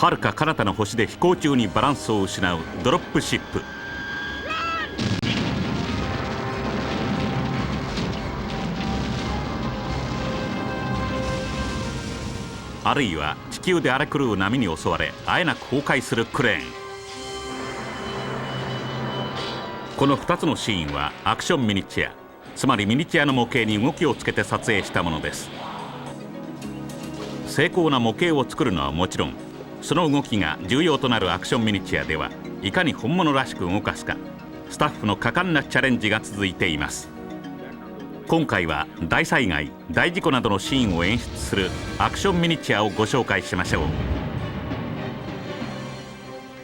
遥か彼方の星で飛行中にバランスを失うドロップシップ。あるいは地球で荒れ狂う波に襲われあえなく崩壊するクレーン。この2つのシーンはアクションミニチュア、つまりミニチュアの模型に動きをつけて撮影したものです。精巧な模型を作るのはもちろん、その動きが重要となるアクションミニチュアではいかに本物らしく動かすか、スタッフの果敢なチャレンジが続いています。今回は大災害、大事故などのシーンを演出するアクションミニチュアをご紹介しましょう。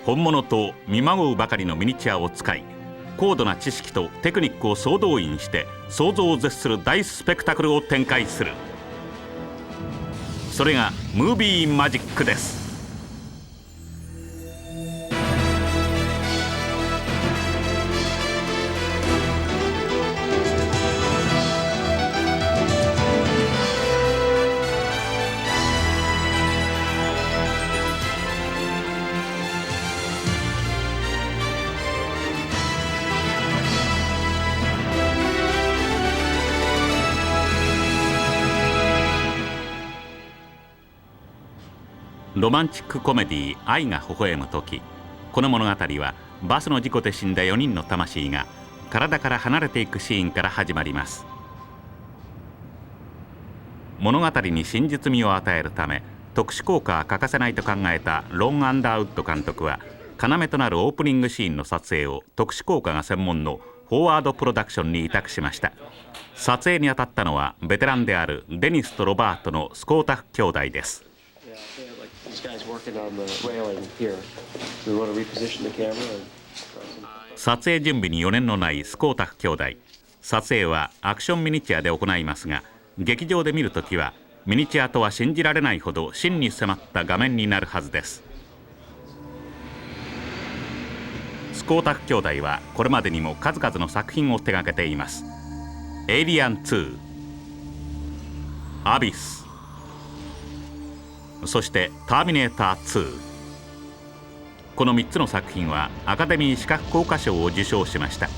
本物と見まごうばかりのミニチュアを使い、高度な知識とテクニックを総動員して想像を絶する大スペクタクルを展開する。それがムービーマジックです。ロマンチックコメディ「愛が微笑む時」。この物語はバスの事故で死んだ4人の魂が体から離れていくシーンから始まります。物語に真実味を与えるため特殊効果は欠かせないと考えたロン・アンダーウッド監督は、要となるオープニングシーンの撮影を特殊効果が専門のフォワードプロダクションに委託しました。撮影に当たったのはベテランであるデニスとロバートのスコータフ兄弟です。撮影準備に余念のないスコータフ兄弟。撮影はアクションミニチュアで行いますが、劇場で見るときはミニチュアとは信じられないほど真に迫った画面になるはずです。スコータフ兄弟はこれまでにも数々の作品を手がけています。エイリアン2、アビス、そしてターミネーター2。この3つの作品はアカデミー視覚効果賞を受賞しました。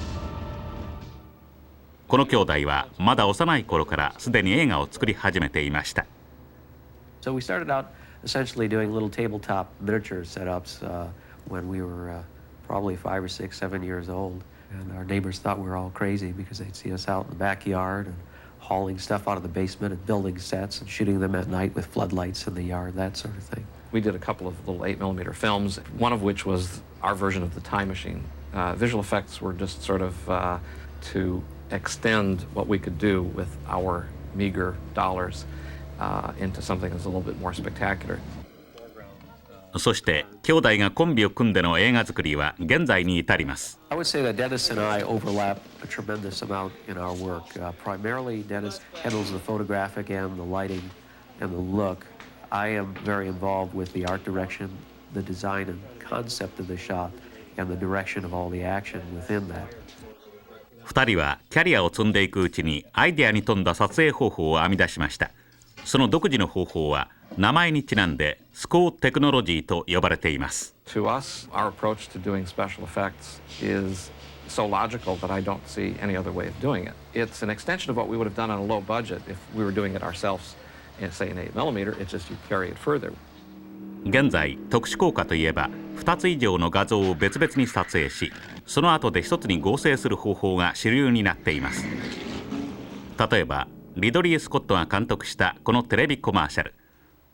この兄弟はまだ幼い頃からすでに映画を作り始めていました。So we started out essentially doing little tabletop miniature setups when we were probably 5 or 6, 7 years old, and our neighbors thought we were all crazy because they'd see us out in the backyard and hauling stuff out of the basement and building sets and shooting them at night with floodlights in the yard, that sort of thing. We did a couple of little 8mm films, one of which was our version of the Time Machine. Visual effects were just sort of to extend what we could do with our meager dollars into something that's a little bit more spectacular. そして兄弟がコンビを組んでの映画作りは現在に至ります。I would say that Dennis and I overlap a tremendous amount in our work. Primarily, Dennis handles the photographic and the lighting and the look. I am very involved with the art direction, the design and concept of the shot, and the direction of all the action within that. 2人はキャリアを積んでいくうちにアイデアに富んだ撮影方法を編み出しました。その独自の方法は名前にちなんでスコーテクノロジーと呼ばれています。To us, our approach to doing special effects is so logical that I don't see any other way of doing it. It's an extension of what we would have done on a low budget if we were doing it ourselves in, say, an 8mm. It's just you carry it further. 現在特殊効果といえば2つ以上の画像を別々に撮影し、その後で1つに合成する方法が主流になっています。例えばリドリー・スコットが監督したこのテレビコマーシャル。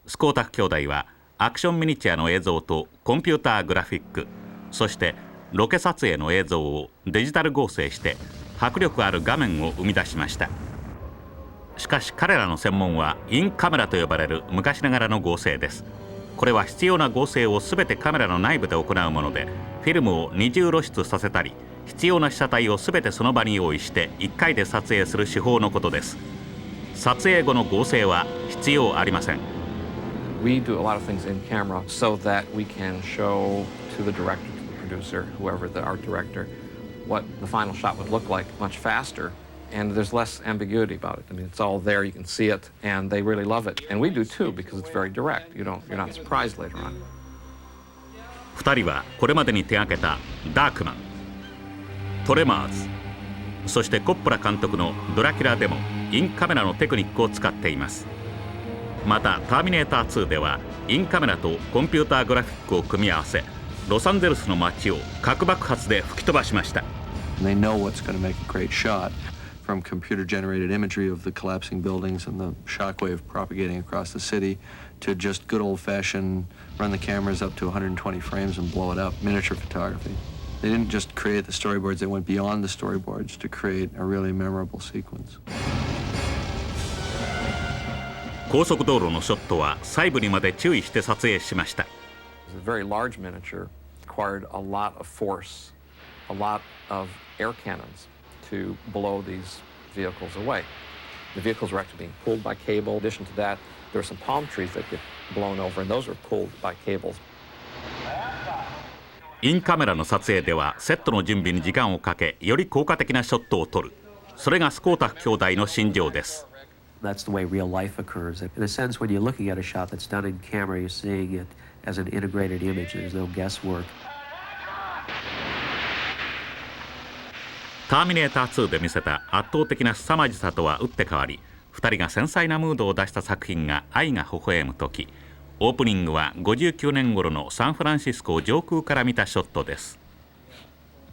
スコータフ兄弟はアクションミニチュアの映像とコンピューターグラフィック、そしてロケ撮影の映像をデジタル合成して迫力ある画面を生み出しました。しかし彼らの専門はインカメラと呼ばれる昔ながらの合成です。これは必要な合成を全てカメラの内部で行うもので、フィルムを二重露出させたり、必要な被写体を全てその場に用意して1回で撮影する手法のことです。撮影後の合成は必要ありません。We do a lot of things in camera so that we can show to the director, to the producer, whoever the art director, what the final shot would look like much faster, and there's less ambiguity about it. I mean, it's all there, you can see it, and they really love it. And we do too, because it's very direct. You're not surprised later on. 2人はこれまでに手がけたダークマン、トレマーズ、そしてコッポラ監督のドラキュラでもインカメラのテクニックを使っています。またターミネーター2ではインカメラとコンピューターグラフィックを組み合わせ、ロサンゼルスの街を核爆発で吹き飛ばしました。They know what's going to make a great shot, from computer-generated imagery of the collapsing buildings and the shockwave propagating across the city, to just good old-fashioned run the cameras up to 120 frames and blow it up, miniature photography. They didn't just create the storyboards, they went beyond the storyboards to create a really memorable sequence. 高速道路のショットは細部にまで注意して撮影しました。A very large miniature required a lot of force, a lot of air cannons to blow these vehicles away. The vehicles were actually being pulled by cable. In addition to that, there were some palm trees that get blown over, and those were pulled by cables. インカメラの撮影ではセットの準備に時間をかけ、より効果的なショットを撮る。それがスコータフ兄弟の信条です。That's the way real life occurs. In a sense, when you're looking at a shot that's done in camera, you're seeing it as an integrated image. There's no guesswork. ターミネーター2で見せた圧倒的な凄まじさとは打って変わり、2人が繊細なムードを出した作品が愛が微笑む時、オープニングは59年頃のサンフランシスコを上空から見たショットです。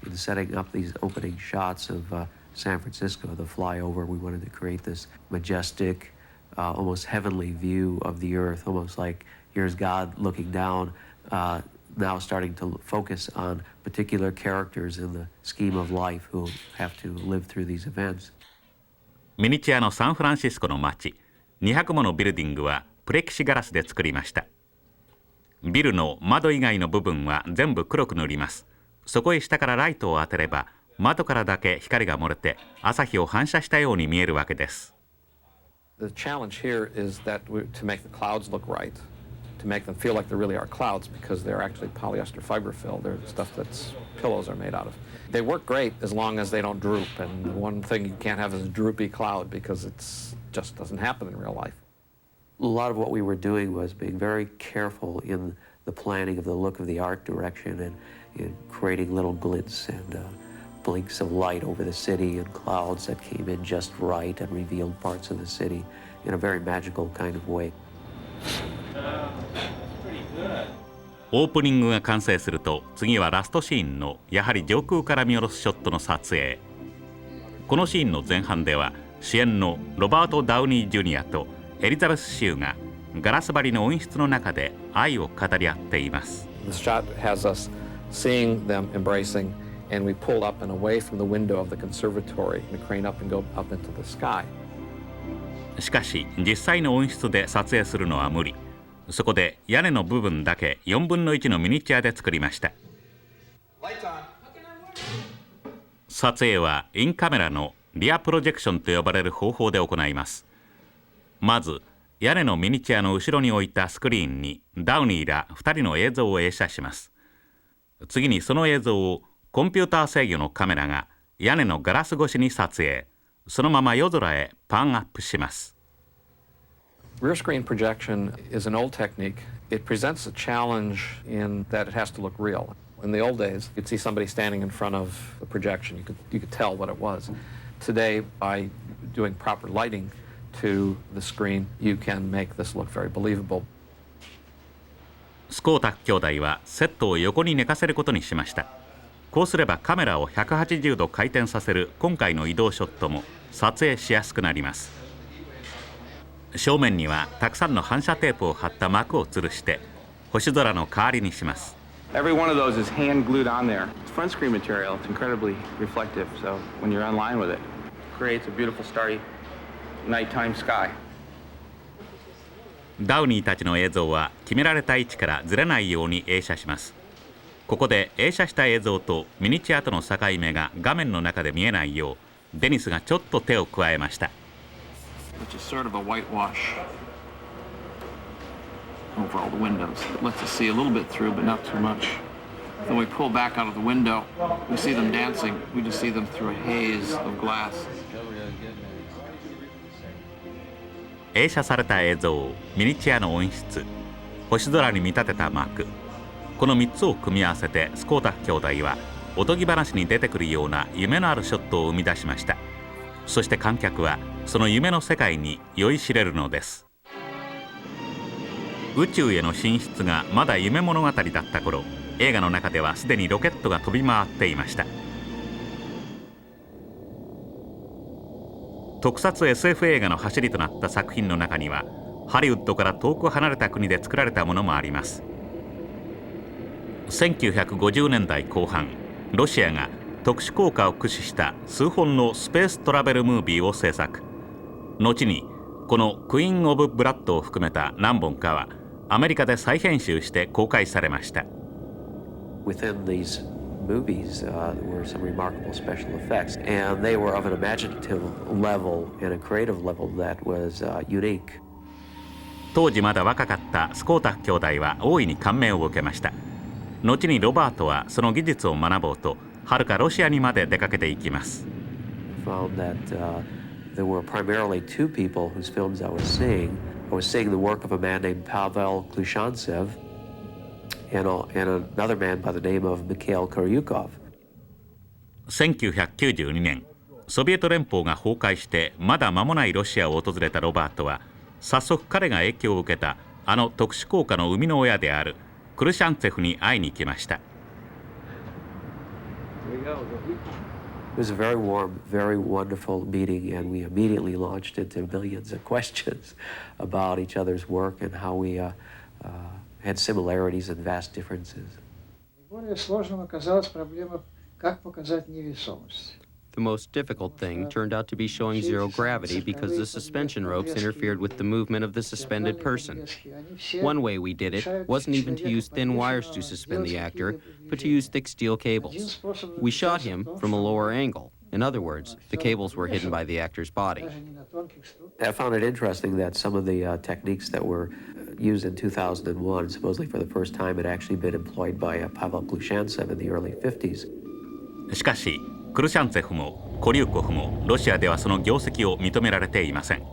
In setting up these opening shots of San Francisco, the flyover, we wanted to create this majestic, almost heavenly view of the earth, almost like here's God looking down, now starting to focus on particular characters in the scheme of life who have to live through these events. ミニチュアのサンフランシスコの街、200ものビルディングはプレキシガラスで作りました。ビルの窓以外の部分は全部黒く塗ります。そこへ下からライトを当てれば、窓からだけ光が漏れて朝日を反射したように見えるわけです。The challenge here is that to make the clouds look right, to make them feel like there really are clouds, because they're actually polyester fiber fill. They're stuff that's pillows are made out of. They work great as long as they don't droop. And the one thing you can't have is a droopy cloud, because it's just doesn't happen in real life. A lot of what we were doing was being very careful in the planning of the look of the art direction and in creating little glints and blinks of light over the city and clouds that came in just right and revealed parts of the city in a very magical kind of way. オープニングが完成すると、次はラストシーンのやはり上空から見下ろすショットの撮影。このシーンの前半では主演のロバート・ダウニー・ジュニアとエリザベス・シューがガラス張りの温室の中で愛を語り合っています。The shot has us seeing them embracing, and we pull up and away from the window of the conservatory and crane up and go up into the sky. しかし実際の温室で撮影するのは無理。そこで屋根の部分だけ4分の1のミニチュアで作りました。撮影はインカメラのリアプロジェクションと呼ばれる方法で行います。まず屋根のミニチュアの後ろに置いたスクリーンにダウニーら2人の映像を映写します。次にその映像をコンピューター制御のカメラが屋根のガラス越しに撮影、そのまま夜空へパンアップします。Rear screen projection is an old technique. It presents a challenge in that it has to look real. In the old days, you'd see somebody standing in front of the projection. You could tell what it was. Today, by doing proper lighting to the screen, you can make this look very believable. スコータフ兄弟はセットを横に寝かせることにしました。こうすればカメラを180度回転させる今回の移動ショットも撮影しやすくなります。正面にはたくさんの反射テープを貼った幕を吊るして星空の代わりにします。Every one of those is hand glued on there. It's front screen material. It's incredibly reflective. So when you're online with it, it creates a beautiful starry nighttime sky. ダウニーたちの映像は決められた位置からずれないように映写します。ここで映写した映像とミニチュアとの境目が画面の中で見えないようデニスがちょっと手を加えました。Which is sort of a whitewash over all the windows. It lets us see a little bit through, but not too much. When we pull back out of the window, we see them dancing. We just see them through a haze of glass. 映写された映像、ミニチュアの温室、星空に見立てた幕、この3つを組み合わせてスコータッ兄弟はおとぎ話に出てくるような夢のあるショットを生み出しました。そして観客はその夢の世界に酔いしれるのです。宇宙への進出がまだ夢物語だった頃、映画の中ではすでにロケットが飛び回っていました。特撮 SF 映画の走りとなった作品の中には、ハリウッドから遠く離れた国で作られたものもあります。1950年代後半、ロシアが特殊効果を駆使した数本のスペーストラベルムービーを制作。後にこのクイーン・オブ・ブラッドを含めた何本かはアメリカで再編集して公開されました。Within these movies, there were some remarkable special effects, and they were of an imaginative level and a creative level that was unique. 当時まだ若かったスコータッ兄弟は大いに感銘を受けました。後にロバートはその技術を学ぼうとはるかロシアにまで出かけていきます。Found that there were primarily two people whose films I was seeing. I was seeing the work of a man named Pavel Klushantsev and another man by the name of Mikhail Koryukov. 1992年、ソビエト連邦が崩壊してまだ間もないロシアを訪れたロバートは、早速彼が影響を受けたあの特殊効果の生みの親であるクルシャンツェフに会いに来ました。It was a very warm, very wonderful meeting, and we immediately launched into millions of questions about each other's work and how we had similarities and vast differences. Более сложным оказалась проблема, как показать невесомость. The most difficult thing turned out to be showing zero gravity because the suspension ropes interfered with the movement of the suspended person. One way we did it wasn't even to use thin wires to suspend the actor, but to use thick steel cables. We shot him from a lower angle. In other words, the cables were hidden by the actor's body. I found it interesting that some of the techniques that were used in 2001, supposedly for the first time, had actually been employed by Pavel Klushantsev in the early 50s. しかしクルシャンツェフもコリューコフもロシアではその業績を認められていません。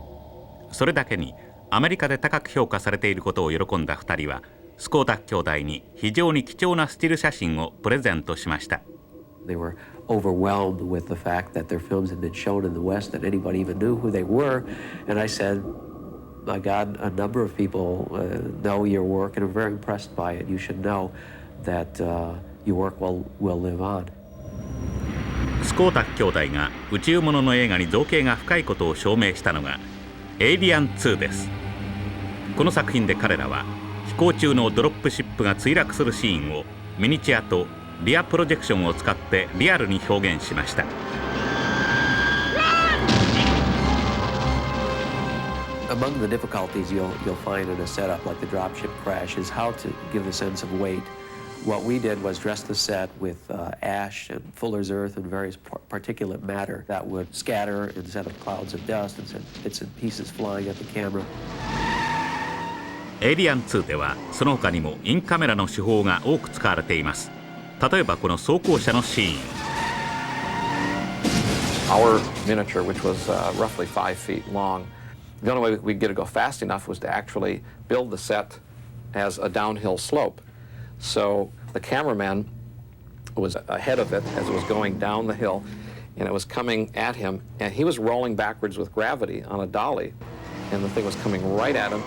それだけにアメリカで高く評価されていることを喜んだ2人はスコータッ兄弟に非常に貴重なスチール写真をプレゼントしました。They were overwhelmed with the fact that their films had been shown in the West, that anybody even knew who they were. And I said, my God, a number of people know your work and are very impressed by it. You should know that your work will live on. スコータッ兄弟が宇宙物の映画に造形が深いことを証明したのがエイリアン2です。この作品で彼らは飛行中のドロップシップが墜落するシーンをミニチュアとリアプロジェクションを使ってリアルに表現しました。Among the difficulties you'll find in a setup like the dropship crash is how to give the sense of weight. What we did was dress the set with ash and fuller's earth and various particulate matter that would scatter instead of clouds of dust and send bits and pieces flying at the camera. エイリアン2ではその他にもインカメラの手法が多く使われています。例えばこの装甲車のシーン。Our miniature, which was roughly 5 feet long, the only way we could get it to go fast enough was to actually build the set as a downhill slope. So the cameraman was ahead of it as it was going down the hill, and it was coming at him, and he was rolling backwards with gravity on a dolly, and the thing was coming right at him.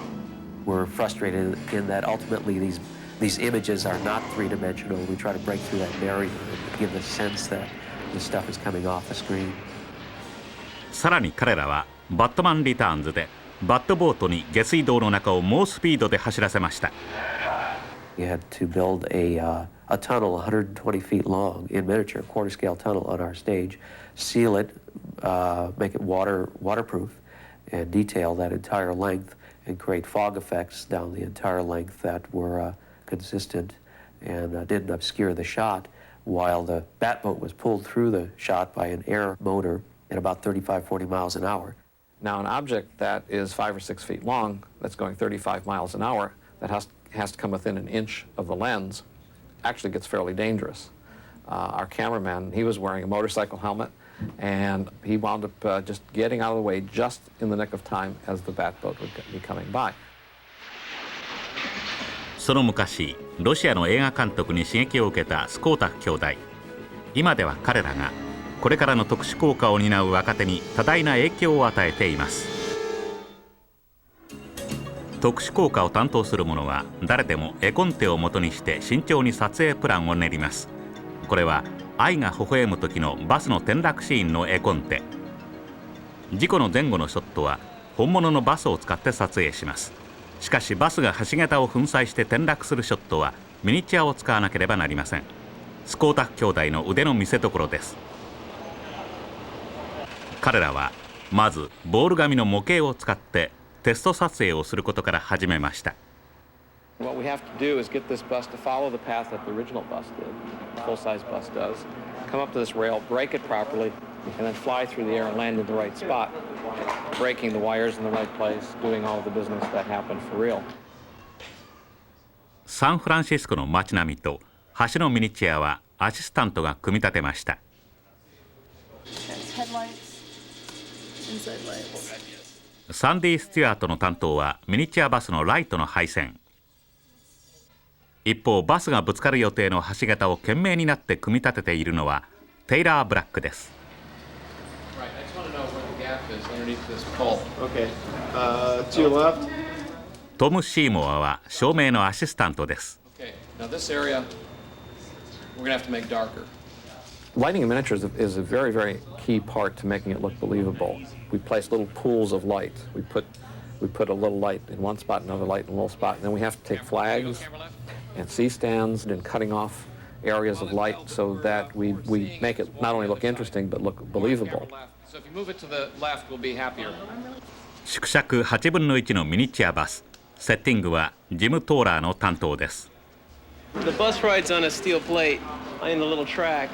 We're frustrated in that ultimately these images are not three-dimensional. We try to break through that barrier and give the sense that the stuff is coming off the screen. さらに彼らはバットマンリターンズでバットボートに下水道の中を猛スピードで走らせました。We had to build a tunnel 120 feet long in miniature, quarter-scale tunnel on our stage, seal it, make it waterproof, and detail that entire length, and create fog effects down the entire length that were consistent and didn't obscure the shot, while the Batboat was pulled through the shot by an air motor at about 35-40 miles an hour. Now, an object that is 5 or 6 feet long, that's going 35 miles an hour, that has to come within an inch of the lens, actually gets fairly dangerous. Our cameraman, he was wearing a motorcycle helmet, and he wound up just getting out of the way just in the nick of time as the Batboat would be coming by. その昔ロシアの映画監督に刺激を受けたスコータフ兄弟。今では彼らがこれからの特殊効果を担う若手に多大な影響を与えています。特殊効果を担当する者は誰でも絵コンテを元にして慎重に撮影プランを練ります。これは愛が微笑む時のバスの転落シーンの絵コンテ。事故の前後のショットは本物のバスを使って撮影します。しかしバスが橋桁を粉砕して転落するショットはミニチュアを使わなければなりません。スコータフ兄弟の腕の見せ所です。彼らはまずボール紙の模型を使ってテスト撮影をすることから始めました。What we have to do is get this bus to follow the path that the original bus did, the full-size bus does, come up to this rail, break it properly, and then fly through the air and land in the right spot, breaking the wires in the right place, doing all of the business that happened for real. サンフランシスコの街並みと橋のミニチュアはアシスタントが組み立てました。サンディ・スチュアートの担当はミニチュアバスのライトの配線。一方バスがぶつかる予定の橋桁を懸命になって組み立てているのはテイラー・ブラックです。トム・シーモアは照明のアシスタントです。Lighting in miniatures is a very, very key part to making it look believable. We place little pools of light. We put a little light in one spot, another light in a little spot, and then we have to take flags and C-stands and cutting off areas of light so that we make it not only look interesting but look believable. So if you move it to the left, we'll be happier. 縮尺8分の1のミニチュアバス。セッティングはジム・トーラーの担当です。The bus rides on a steel plate in the little track,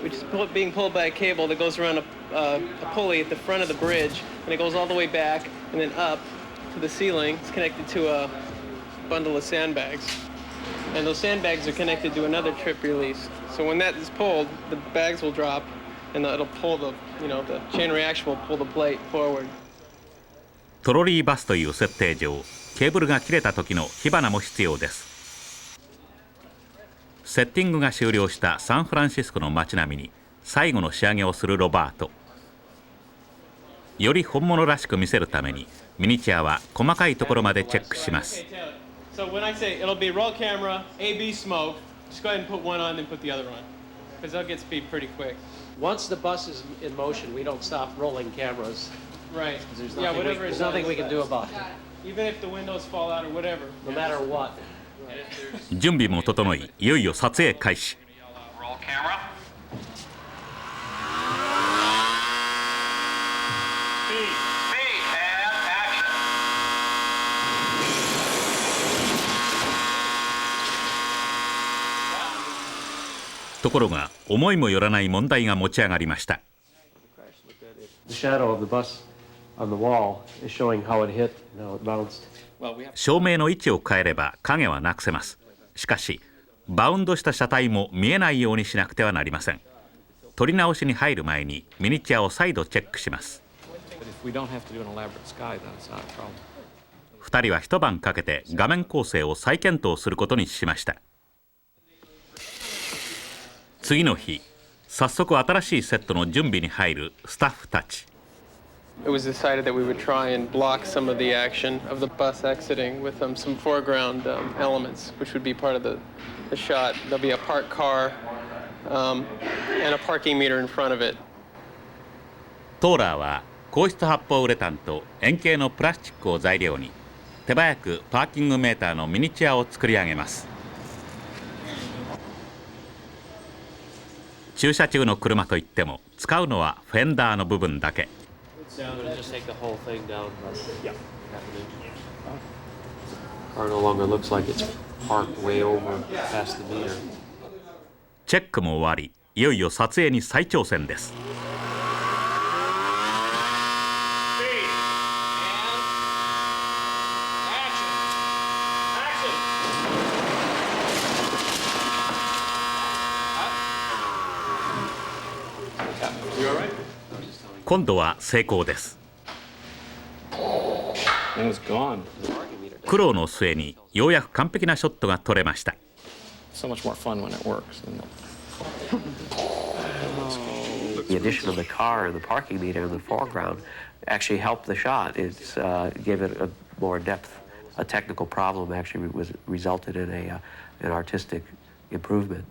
which is being pulled by a cable that goes around a pulley at the front of the bridge, and it goes all the way back and then up to the ceiling. It's connected to a bundle of sandbags, and those sandbags are connected to another trip release. So when that is pulled, the bags will drop, and it'll pull the chain reaction will pull the plate forward. トロリーバスという設定上、ケーブルが切れた時の火花も必要です。セッティングが終了したサンフランシスコの街並みに最後の仕上げをするロバート。より本物らしく見せるためにミニチュアは細かいところまでチェックします。So when I say it'll be roll camera, A/B smoke, just go ahead and put one on and put the other on, because they'll get speed pretty quick. Once the bus is in motion, we don't stop rolling cameras. Right. There's Yeah, nothing, whatever there's it nothing does. we can do about it, Even if the windows fall out or whatever. no matter what. 準備も整い、いよいよ撮影開始。Roll camera. Speed and action. ところが思いもよらない問題が持ち上がりました。The shadow of the bus on the wall is showing how it hit and how it bounced. 照明の位置を変えれば影はなくせます。しかしバウンドした車体も見えないようにしなくてはなりません。撮り直しに入る前にミニチュアを再度チェックします。2人は一晩かけて画面構成を再検討することにしました。次の日、早速新しいセットの準備に入るスタッフたち。It was decided that we would try and block some of the action of the bus exiting with some foreground elements, which would be part of the shot. There'll be a parked car and a parking meter in front of it. トーラーは硬質発泡ウレタンと円形のプラスチックを材料に手早くパーキングメーターのミニチュアを作り上げます。駐車中の車といっても使うのはフェンダーの部分だけ。チェックも終わり、いよいよ撮影に再挑戦です。今度は成功です。苦労の末にようやく完璧なショットが撮れました。 So much more fun when it works. The addition of the car and the parking meter in the foreground actually helped the shot. It's gave it a more depth. A technical problem actually resulted in an artistic improvement.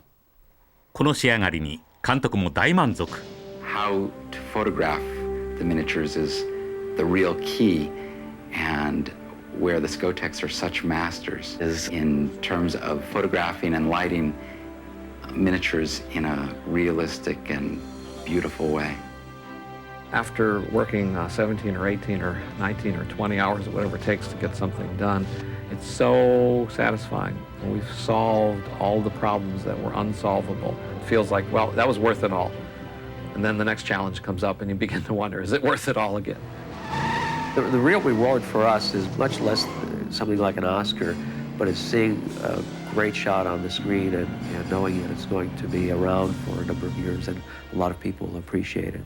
この仕上がりに監督も大満足。 How to photograph the miniatures is the real key, and where the Skotex are such masters is in terms of photographing and lighting miniatures in a realistic and beautiful way. After working 17 or 18 or 19 or 20 hours or whatever it takes to get something done, it's so satisfying. We've solved all the problems that were unsolvable. It feels like, well, that was worth it all. And then the next challenge comes up and you begin to wonder, is it worth it all again? The real reward for us is much less something like an Oscar, but it's seeing a great shot on the screen and knowing that it's going to be around for a number of years, and a lot of people appreciate it.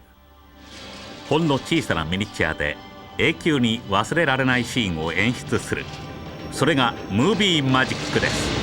ほんの小さなミニチュアで永久に忘れられないシーンを演出する。それがムービーマジックです。